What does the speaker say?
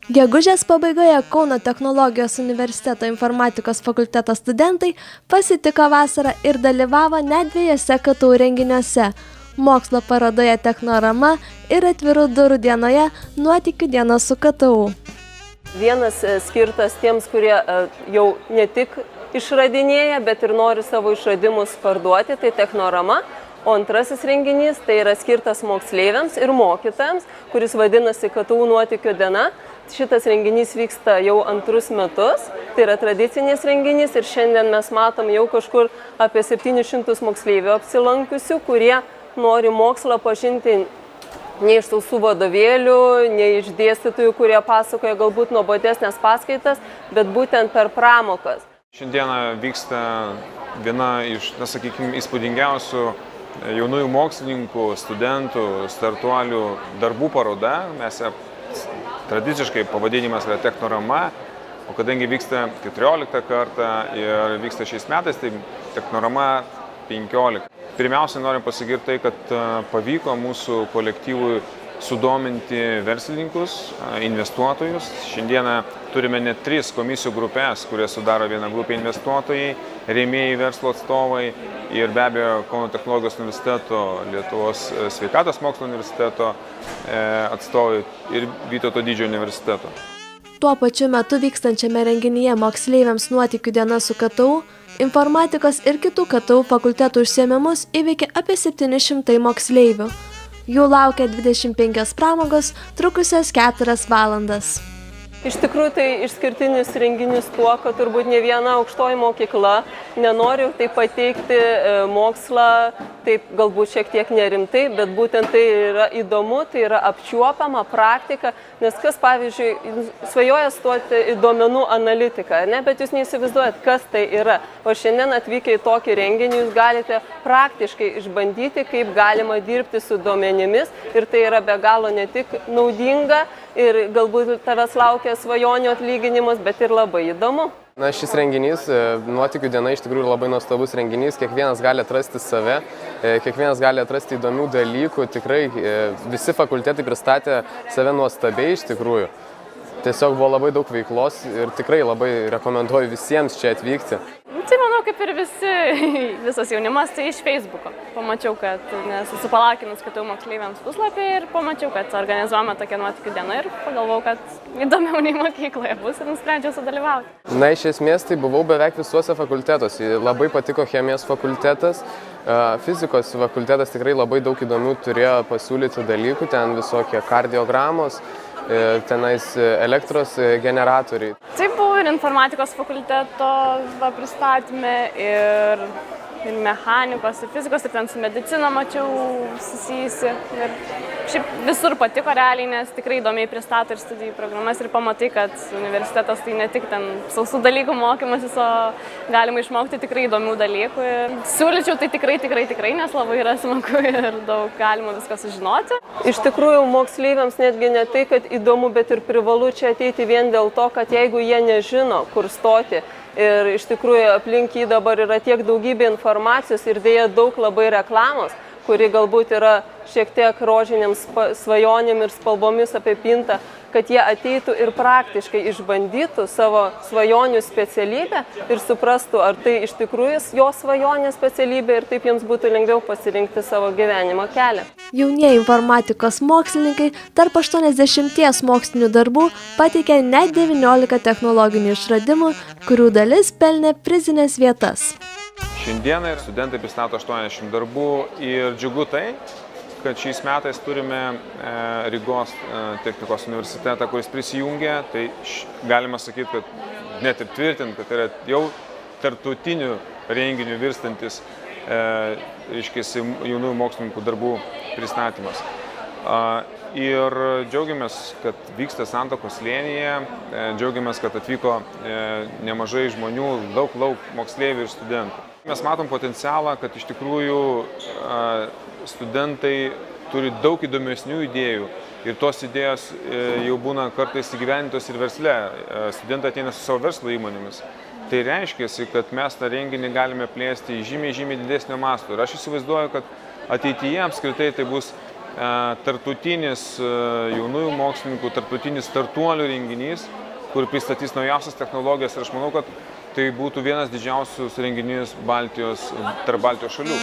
Gegužės pabaigoje Kauno technologijos universiteto informatikos fakulteto studentai pasitiko vasarą ir dalyvavo net 2 KTU renginiuose – mokslo parodoje Technorama ir atvirų durų dienoje Nuotykių diena su KTU. Vienas skirtas tiems, kurie jau ne tik išradinėja, bet ir nori savo išradimus parduoti, tai Technorama. O antrasis renginys tai yra skirtas moksleiviams ir mokytojams, kuris vadinasi KTU Nuotykių diena. Šitas renginys vyksta jau 2 metus, tai yra tradicinis renginys ir šiandien mes matom jau kažkur apie 700 moksleivių apsilankiusių, kurie nori mokslą pažinti ne iš sausų vadovėlių, ne iš dėstytojų, kurie pasakoja galbūt nuobodesnės paskaitas, bet būtent per pramokas. Šiandieną vyksta viena iš, sakykime, įspūdingiausių jaunųjų mokslininkų, studentų, startuolių darbų paroda. Tradiciškai pavadinimas yra Technorama, o kadangi vyksta 14 kartą ir vyksta šiais metais, tai Technorama 15. Pirmiausia, norim pasigirti tai, kad pavyko mūsų kolektyvui sudominti verslininkus, investuotojus. Šiandieną turime net 3 komisijų grupės, kurie sudaro vieną grupę investuotojai, rėmėjai, verslo atstovai ir be abejo Kauno technologijos universiteto, Lietuvos sveikatos mokslo universiteto atstovai ir Vytauto Didžiojo universiteto. Tuo pačiu metu vykstančiame renginyje moksleiviams Nuotykių diena su KTU, informatikos ir kitų KTU fakultetų užsiėmimus įveikė apie 700 moksleivių. Jų laukia 25 pramogos, trukusios 4 valandas. Iš tikrųjų, tai išskirtinis renginys tuo, kad turbūt ne viena aukštoji mokykla nenori taip pateikti mokslą, taip galbūt šiek tiek nerimtai, bet būtent tai yra įdomu, tai yra apčiuopiama praktika, nes kas, pavyzdžiui, svajoja stoti į duomenų analitiką, ne? Bet jūs neįsivaizduojat, kas tai yra. O šiandien atvykę į tokį renginį jūs galite praktiškai išbandyti, kaip galima dirbti su duomenimis ir tai yra be galo ne tik naudinga ir galbūt tavęs laukia svajonių atlyginimas, bet ir labai įdomu. Na, šis renginys, Nuotykių diena, iš tikrųjų labai nuostabus renginys, kiekvienas gali atrasti save, kiekvienas gali atrasti įdomių dalykų, tikrai visi fakultetai pristatė save nuostabiai iš tikrųjų. Tiesiog buvo labai daug veiklos ir tikrai labai rekomenduoju visiems čia atvykti. Tai manau, kaip ir visas jaunimas, tai iš Facebooko. Pamačiau, kad esu palaikinus KTU moksleiviams puslapį ir pamačiau, kad organizuojama tokia Nuotykių diena ir pagalvojau, kad įdomiau nei mokykloje bus ir nusprendžiau sudalyvauti. Na, iš esmės tai buvau beveik visuose fakultetuose. Labai patiko chemijos fakultetas, fizikos fakultetas tikrai labai daug įdomių turėjo pasiūlyti dalykų, ten visokie kardiogramos, tenais elektros generatoriai. Taip buvo ir informatikos fakulteto pristatymė, ir mechanikos, ir fizikos, ir ten su medicina mačiau susijusi. Ir šiaip visur patiko realiai, nes tikrai įdomiai pristato ir studijų programas ir pamatai, kad universitetas tai ne tik ten sausų dalykų mokymasis, o galima išmokti tikrai įdomių dalykų. Ir siūlyčiau tai tikrai, nes labai yra smagu ir daug galima viską sužinoti. Iš tikrųjų, moksleiviams netgi ne tai, kad įdomu, bet ir privalu čia ateiti vien dėl to, kad jeigu jie nežino, kur stoti, ir iš tikrųjų aplink jį dabar yra tiek daugybė informacijos ir dėja daug labai reklamos, kuri galbūt yra šiek tiek rožinėms svajonėm ir spalvomis apipinta, kad jie ateitų ir praktiškai išbandytų savo svajonių specialybę ir suprastų, ar tai iš tikrųjų jo svajonė specialybė ir taip jiems būtų lengviau pasirinkti savo gyvenimo kelią. Jaunieji informatikos mokslininkai tarp 80 mokslinių darbų pateikė net 19 technologinių išradimų, kurių dalis pelnė prizinės vietas. Šiandieną studentai pristato 80 darbų ir džiugu tai, kad šiais metais turime Rygos technikos universitetą, kuris prisijungė, tai galima sakyti, kad net ir tvirtinti, kad tai yra jau tarptautinių renginių virstantis jaunųjų mokslininkų darbų pristatymas. Ir džiaugiamės, kad vyksta Santakos slėnyje, džiaugiamės, kad atvyko nemažai žmonių, daug moksleivių ir studentų. Mes matom potencialą, kad iš tikrųjų studentai turi daug įdomesnių idėjų ir tos idėjos jau būna kartais įgyvendintos ir versle. Studentai ateina su savo verslo įmonėmis. Tai reiškia, kad mes tą renginį galime plėsti į žymiai didesnio masto. Ir aš įsivaizduoju, kad ateityje apskritai tai bus tarptautinis jaunųjų mokslininkų, tarptautinis startuolių renginys, kur pristatys naujausias technologijas ir aš manau, kad tai būtų vienas didžiausių renginys tarp Baltijos šalių.